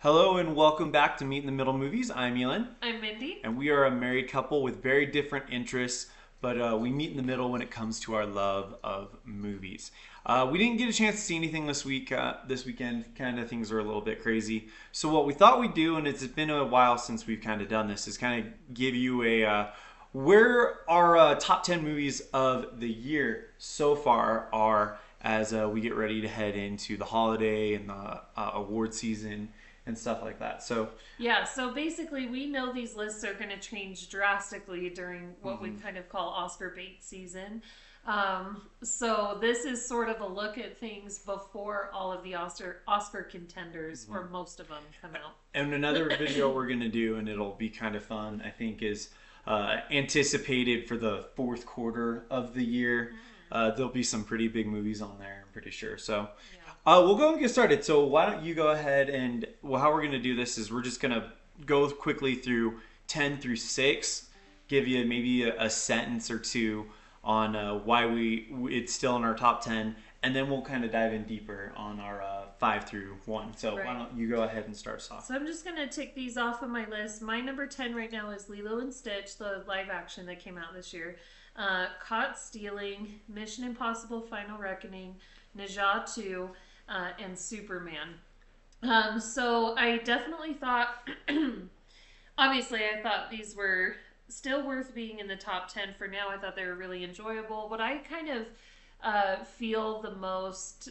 Hello and welcome back to Meet in the Middle Movies. I'm Elan, I'm Mindy. and we are a married couple with very different interests, but we meet in the middle when it comes to our love of movies. We didn't get a chance to see anything this weekend. Kind of things are a little bit crazy. So what we thought we'd do, and it's been a while since we've kind of done this, is kind of give you a where our top 10 movies of the year so far are as we get ready to head into the holiday and the award season and stuff like that. So basically, we know these lists are going to change drastically during what we kind of call Oscar bait season. So this is sort of a look at things before all of the Oscar contenders, or most of them, come out. And another video we're going to do, and it'll be kind of fun, I think, is anticipated for the fourth quarter of the year. There'll be some pretty big movies on there, I'm pretty sure. So we'll go and get started. So why don't you go ahead and, well, how we're going to do this is we're just going to go quickly through 10 through 6, give you maybe a sentence or two on why it's still in our top 10, and then we'll kind of dive in deeper on our 5 through 1. So why don't you go ahead and start us off? So I'm just going to tick these off of my list. My number 10 right now is Lilo and Stitch, the live action that came out this year. Caught Stealing, Mission Impossible Final Reckoning, Naja 2, and Superman. So I definitely thought, obviously I thought these were still worth being in the top 10 for now. I thought they were really enjoyable. What I kind of feel the most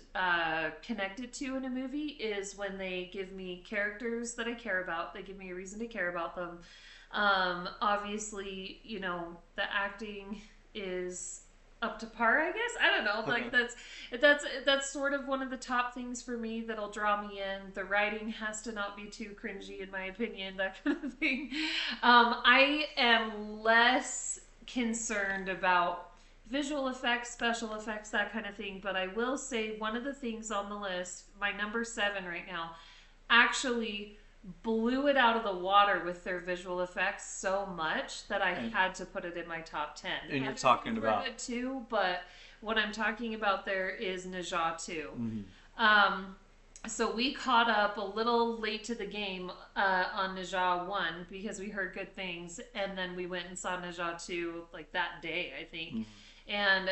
connected to in a movie is when they give me characters that I care about. They give me a reason to care about them. Obviously, you know, the acting is up to par, I guess. I don't know. Okay. Like that's sort of one of the top things for me that'll draw me in. The writing has to not be too cringy, in my opinion, that kind of thing. I am less concerned about visual effects, special effects, that kind of thing. But I will say one of the things on the list, my number 7 right now, actually blew it out of the water with their visual effects so much that I had to put it in my top 10. And you're talking about it too, but what I'm talking about there is Naja 2. So we caught up a little late to the game on Naja 1 because we heard good things, and then we went and saw Naja 2 like that day, I think. And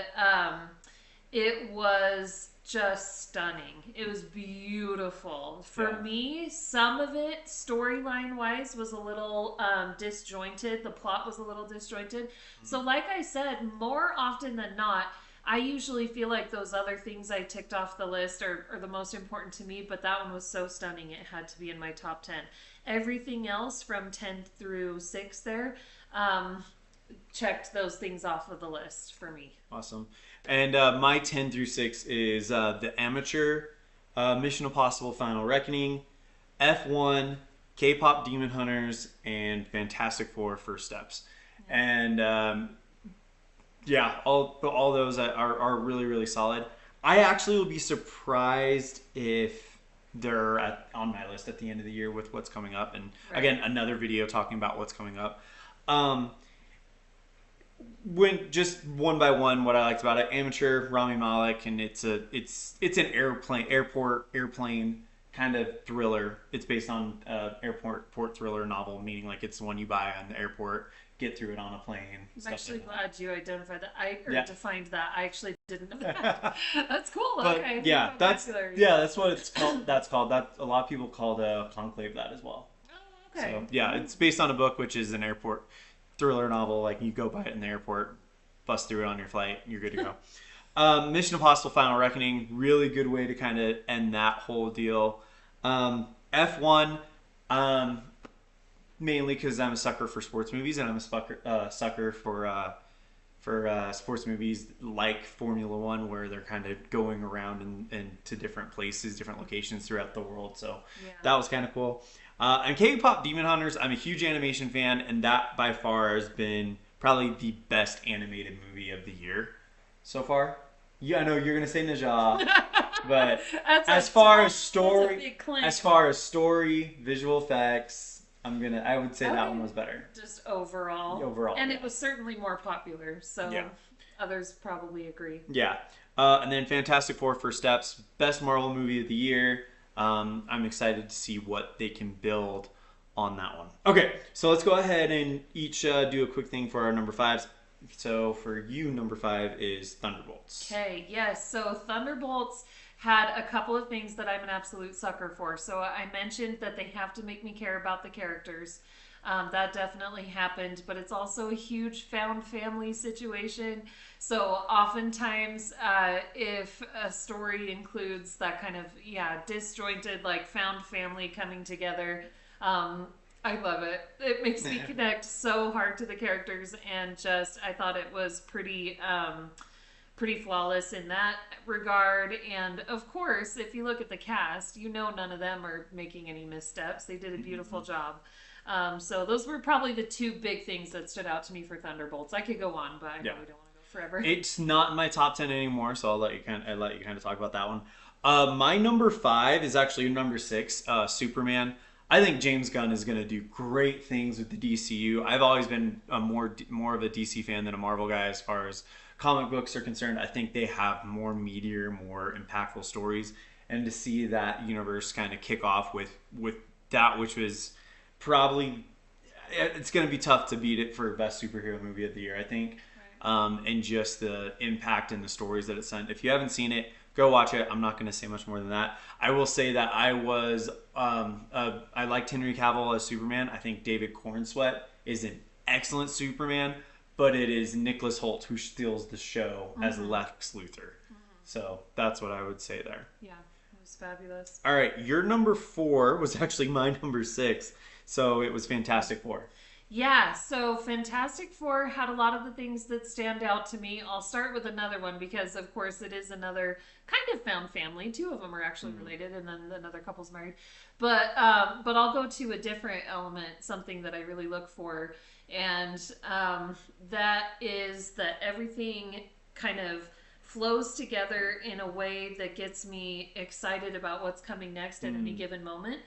it was just stunning. It was beautiful. For me, some of it, storyline wise, was a little disjointed. The plot was a little disjointed. So like I said, more often than not, I usually feel like those other things I ticked off the list are the most important to me, but that one was so stunning it had to be in my top 10. Everything else from 10 through 6 there, checked those things off of the list for me. Awesome. And my 10 through 6 is The Amateur, Mission Impossible Final Reckoning, F1, K-Pop Demon Hunters, and Fantastic Four First Steps. And all those are really, really solid. I actually will be surprised if they're on my list at the end of the year with what's coming up. And again, another video talking about what's coming up. When just one by one, what I liked about it: Amateur, Rami Malek, and it's an airplane kind of thriller. It's based on airport thriller novel, meaning like it's the one you buy on the airport, get through it on a plane. I'm actually glad you identified that. Defined that. I actually didn't know that. That's cool. But, okay. That's what it's called. That's called that. A lot of people called Conclave that as well. Oh, okay. So it's based on a book, which is an airport thriller novel. Like you go buy it in the airport, bust through it on your flight, you're good to go. Mission Impossible Final Reckoning, really good way to kind of end that whole deal. F1, mainly because I'm a sucker for sports movies, and I'm a sucker for sports movies like Formula One, where they're kind of going around and to different places, different locations throughout the world. So that was kind of cool. And K-Pop Demon Hunters, I'm a huge animation fan, and that by far has been probably the best animated movie of the year so far. Yeah, I know you're gonna say Naja, but as far as story, visual effects, I would say that one was better. Just overall, and it was certainly more popular. So others probably agree. Yeah, and then Fantastic Four First Steps, best Marvel movie of the year. I'm excited to see what they can build on that one. Okay, so let's go ahead and each do a quick thing for our number fives. So for you, number five is Thunderbolts. Okay, yes. So Thunderbolts had a couple of things that I'm an absolute sucker for. So I mentioned that they have to make me care about the characters. That definitely happened, but it's also a huge found family situation. So oftentimes, if a story includes that kind of, disjointed, like found family coming together, I love it. It makes me connect so hard to the characters, and just, I thought it was pretty flawless in that regard. And of course, if you look at the cast, none of them are making any missteps. They did a beautiful job. So those were probably the two big things that stood out to me for Thunderbolts. I could go on, but I know we don't want to go forever. It's not in my top 10 anymore, so I'll let you kind of talk about that one. My number five is actually number six, Superman. I think James Gunn is going to do great things with the DCU. I've always been more of a DC fan than a Marvel guy as far as comic books are concerned. I think they have more meatier, more impactful stories, and to see that universe kind of kick off with that, which was probably, it's going to be tough to beat it for best superhero movie of the year, I think. Right. And just the impact and the stories that it sent. If you haven't seen it, go watch it. I'm not going to say much more than that. I will say that I liked Henry Cavill as Superman. I think David Cornsweet is an excellent Superman, but it is Nicholas Hoult who steals the show as Lex Luthor. So that's what I would say there. Yeah, it was fabulous. All right, your number four was actually my number six. So it was Fantastic Four. Yeah, so Fantastic Four had a lot of the things that stand out to me. I'll start with another one because, of course, it is another kind of found family. Two of them are actually related, and then another couple's married. But I'll go to a different element, something that I really look for, and that is that everything kind of flows together in a way that gets me excited about what's coming next at any given moment.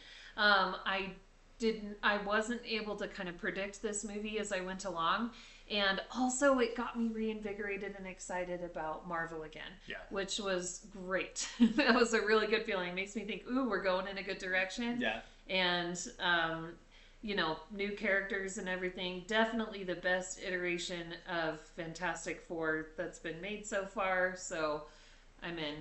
I wasn't able to kind of predict this movie as I went along, and also it got me reinvigorated and excited about Marvel again, which was great. That was a really good feeling. It makes me think, ooh, we're going in a good direction. And new characters and everything. Definitely the best iteration of Fantastic Four that's been made so far, so I'm in.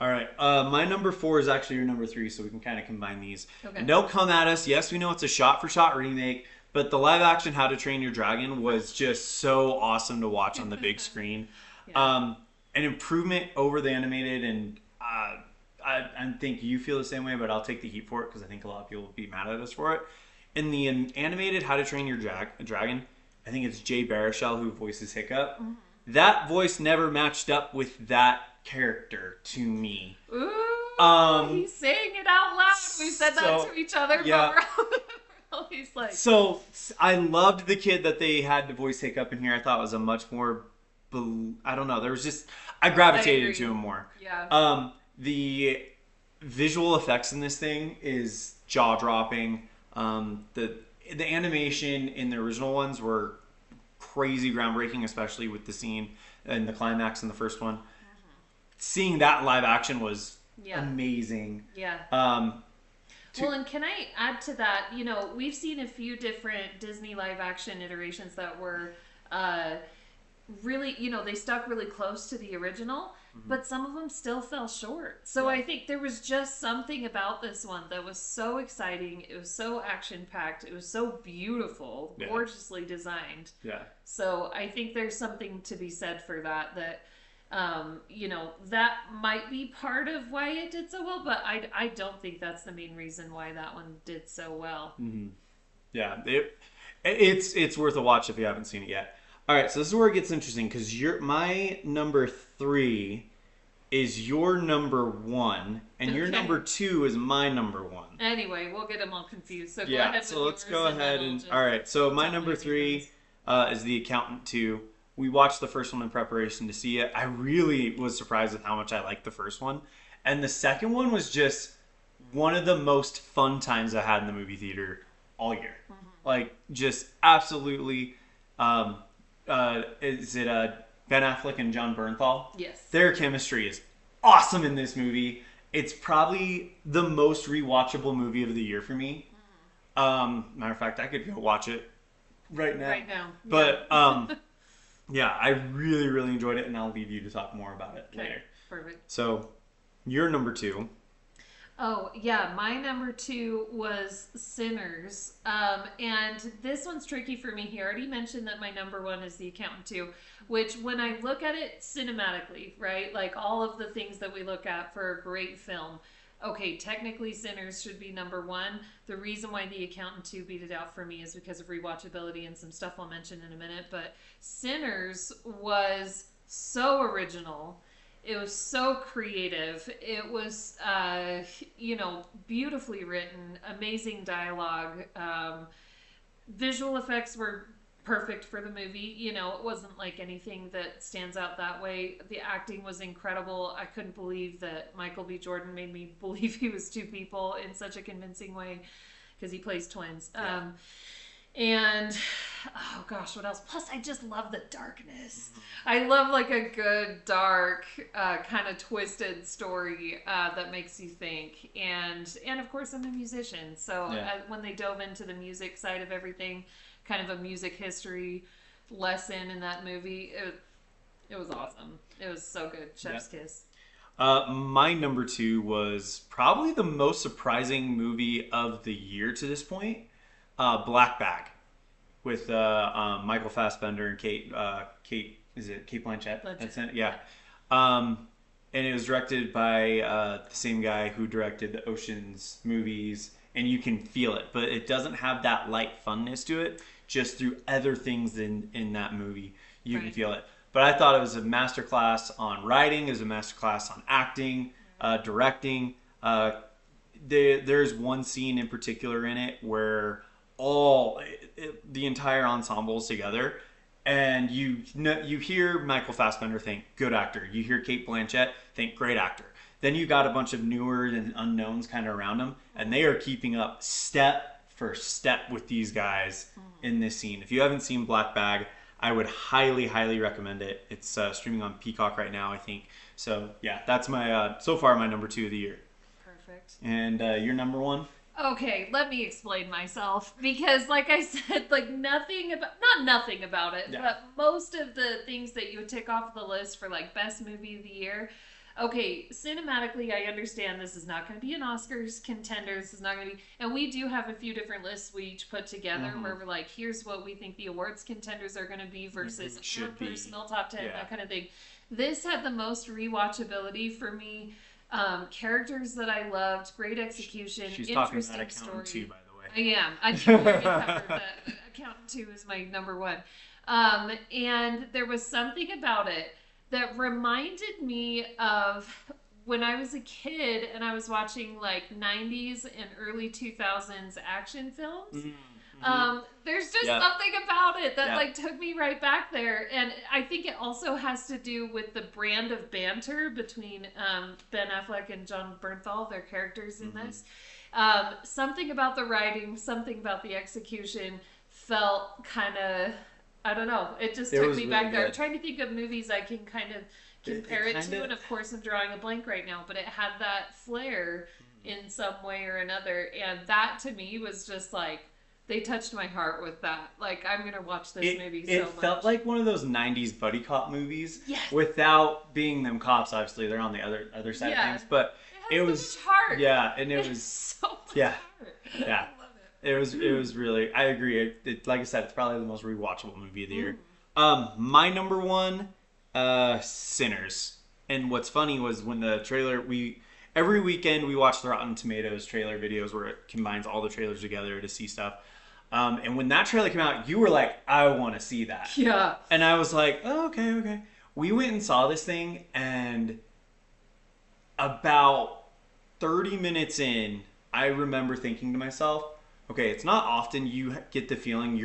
All right. My number four is actually your number three, so we can kind of combine these. Okay. And don't come at us. Yes, we know it's a shot-for-shot remake, but the live-action How to Train Your Dragon was just so awesome to watch on the big screen. An improvement over the animated, and I think you feel the same way, but I'll take the heat for it because I think a lot of people will be mad at us for it. In the animated How to Train Your Dragon, I think it's Jay Baruchel who voices Hiccup. That voice never matched up with that character to me. Ooh, he's saying it out loud. We said that to each other, but we're always like... So, I loved the kid that they had to voice Hiccup in here. I thought it was a much more... I don't know. There was just... I gravitated to him more. Yeah. The visual effects in this thing is jaw-dropping. The animation in the original ones were crazy groundbreaking, especially with the scene and the climax in the first one. Seeing that live action was amazing. Yeah. Well, and can I add to that? We've seen a few different Disney live action iterations that were really, they stuck really close to the original, but some of them still fell short. So I think there was just something about this one that was so exciting. It was so action-packed. It was so beautiful, gorgeously designed. Yeah. So I think there's something to be said for that that might be part of why it did so well, but I don't think that's the main reason why that one did so well. Yeah, it's worth a watch if you haven't seen it yet. All right, so this is where it gets interesting because my number three is your number one, and your number two is my number one. Anyway, we'll get them all confused. So go ahead. So let's go ahead and all right. So my number three is The Accountant 2. We watched the first one in preparation to see it. I really was surprised with how much I liked the first one. And the second one was just one of the most fun times I had in the movie theater all year. Like, just absolutely... is it Ben Affleck and John Bernthal? Yes. Their chemistry is awesome in this movie. It's probably the most rewatchable movie of the year for me. Matter of fact, I could go watch it right now. Right now. But yeah, I really, really enjoyed it, and I'll leave you to talk more about it later. Perfect. So, your number 2. Oh, yeah. My number 2 was Sinners. And this one's tricky for me here. I already mentioned that my number 1 is The Accountant 2, which when I look at it cinematically, right? Like all of the things that we look at for a great film. Okay, technically Sinners should be number 1. The reason why The Accountant 2 beat it out for me is because of rewatchability and some stuff I'll mention in a minute. But Sinners was so original. It was so creative. It was, beautifully written, amazing dialogue. Visual effects were perfect for the movie. It wasn't like anything that stands out that way. The acting was incredible. I couldn't believe that Michael B. Jordan made me believe he was two people in such a convincing way because he plays twins. Yeah. And oh gosh, what else? Plus, I just love the darkness. I love like a good dark, kind of twisted story that makes you think. And of course, I'm a musician, so when they dove into the music side of everything, kind of a music history lesson in that movie, it was awesome. It was so good. Chef's kiss. My number 2 was probably the most surprising movie of the year to this point. Black Bag with Michael Fassbender and Kate Blanchett? That's it? Yeah. And it was directed by the same guy who directed the Ocean's movies, and you can feel it, but it doesn't have that light funness to it. Just through other things in that movie, you can feel it. But I thought it was a masterclass on writing, it was a masterclass on acting, directing. There's one scene in particular in it where the entire ensemble's together, and you hear Michael Fassbender, think good actor. You hear Kate Blanchett, think great actor. Then you got a bunch of newer and unknowns kind of around them, and they are keeping up step for step with these guys in this scene. If you haven't seen Black Bag, I would highly, highly recommend it. It's streaming on Peacock right now, I think. So yeah, that's my so far my number 2 of the year. Perfect. And your number 1? Okay, let me explain myself, because like I said, like not nothing about it, but most of the things that you would tick off the list for like best movie of the year. Okay, cinematically, I understand this is not going to be an Oscars contender. This is not going to be, and we do have a few different lists we each put together where we're like, here's what we think the awards contenders are going to be versus our personal top 10, that kind of thing. This had the most rewatchability for me. Characters that I loved, great execution, She's interesting talking about story. Accountant 2, by the way. I am. I think we already covered that. Accountant 2 is my number 1. And there was something about it that reminded me of when I was a kid and I was watching like 90s and early 2000s action films. There's just something about it that like took me right back there, and I think it also has to do with the brand of banter between Ben Affleck and John Bernthal, their characters in this. Something about the writing, something about the execution felt kind of, I don't know, it just took me back there. I'm trying to think of movies I can kind of compare it to, and of course I'm drawing a blank right now, but it had that flair in some way or another, and that to me was just like, they touched my heart with that. Like, I'm going to watch this movie so much. It felt like one of those 90s buddy cop movies. Yes. Without being them cops, obviously. They're on the other side of things. But it was... so much heart. Yeah, and it was... so much heart. Yeah. I love it. It was really... I agree. Like I said, it's probably the most rewatchable movie of the year. My number 1, Sinners. And what's funny was when the trailer... Every weekend we watch the Rotten Tomatoes trailer videos where it combines all the trailers together to see stuff. And when that trailer came out, you were like, I want to see that. Yeah. And I was like, oh, okay. We went and saw this thing, and about 30 minutes in, I remember thinking to myself, okay, it's not often you get the feeling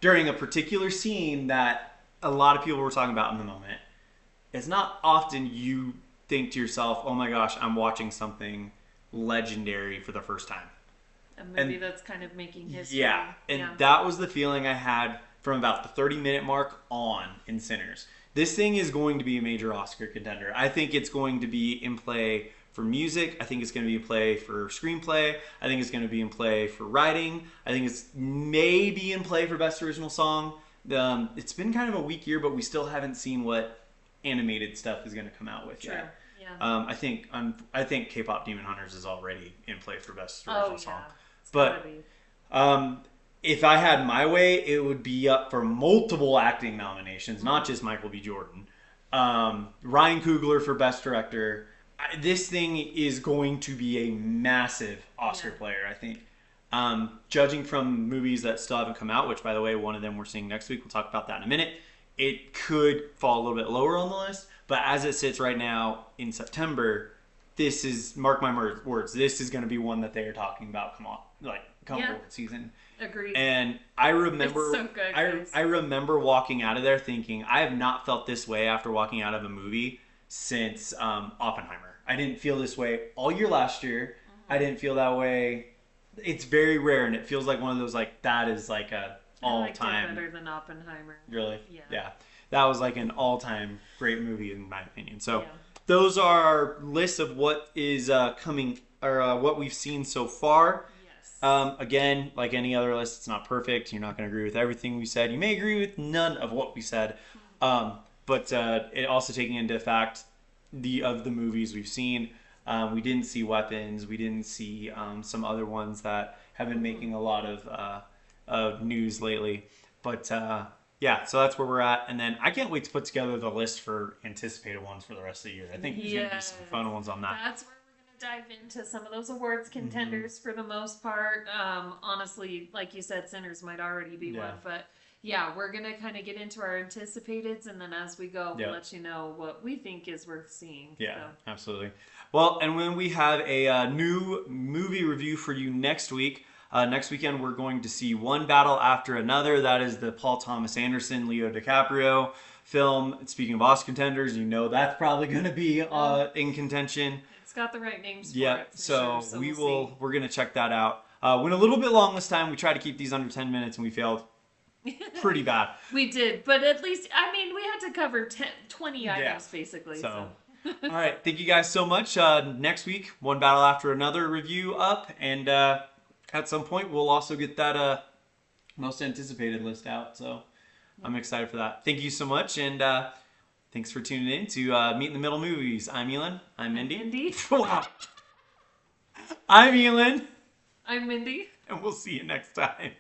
during a particular scene that a lot of people were talking about in the moment. It's not often you think to yourself, oh my gosh, I'm watching something legendary for the first time. A movie that's kind of making history. Yeah, and that was the feeling I had from about the 30-minute mark on in Sinners. This thing is going to be a major Oscar contender. I think it's going to be in play for music. I think it's going to be in play for screenplay. I think it's going to be in play for writing. I think it's maybe in play for best original song. It's been kind of a weak year, but we still haven't seen what animated stuff is going to come out with True. yet. Yeah. I think K-pop Demon Hunters is already in play for best Oh, original yeah. song. It's But gotta be. if I had my way, it would be up for multiple acting nominations, not just Michael B. Jordan. Ryan Coogler for best director. This thing is going to be a massive Oscar Yeah. player, I think. Judging from movies that still haven't come out, which, by the way, one of them we're seeing next week. We'll talk about that in a minute. It could fall a little bit lower on the list, but as it sits right now in September, this is, mark my words, this is going to be one that they are talking about. Come Yeah. award season. Agreed. And I remember, It's so good, guys. I remember walking out of there thinking, I have not felt this way after walking out of a movie since Oppenheimer. I didn't feel this way all year last year. I didn't feel that way. It's very rare, and it feels like one of those, like, that is like a I liked it all-time. better than Oppenheimer. Really? Yeah. That was like an all-time great movie in my opinion. So Yeah. those are our list of what is coming, or what we've seen so far. Yes. Again, like any other list, it's not perfect. You're not going to agree with everything we said. You may agree with none of what we said. But it also taking into fact of the movies we've seen. We didn't see Weapons. We didn't see some other ones that have been making a lot of news lately. But yeah, so that's where we're at. And then I can't wait to put together the list for anticipated ones for the rest of the year. I think there's going to be some fun ones on that. That's where we're going to dive into some of those awards contenders for the most part. Honestly, like you said, Sinners might already be one, but yeah, we're going to kind of get into our anticipateds, and then as we go, we'll let you know what we think is worth seeing. Yeah, so. absolutely. Well, and when we have a new movie review for you next week, next weekend we're going to see One Battle After Another. That is the Paul Thomas Anderson, Leo DiCaprio film. Speaking of Oscar contenders, you know that's probably going to be in contention. It's got the right names for Yeah, it. For so, sure, so we're going to check that out. Went a little bit long this time. We tried to keep these under 10 minutes and we failed pretty bad. We did, but at least, I mean, we had to cover 20 items basically. So. All right, thank you guys so much. Next week, One Battle After Another review up, and at some point we'll also get that most anticipated list out. So I'm excited for that. Thank you so much, and thanks for tuning in to Meet in the Middle Movies. I'm Elan. I'm Mindee. Wow. I'm Elan. I'm Mindee. And we'll see you next time.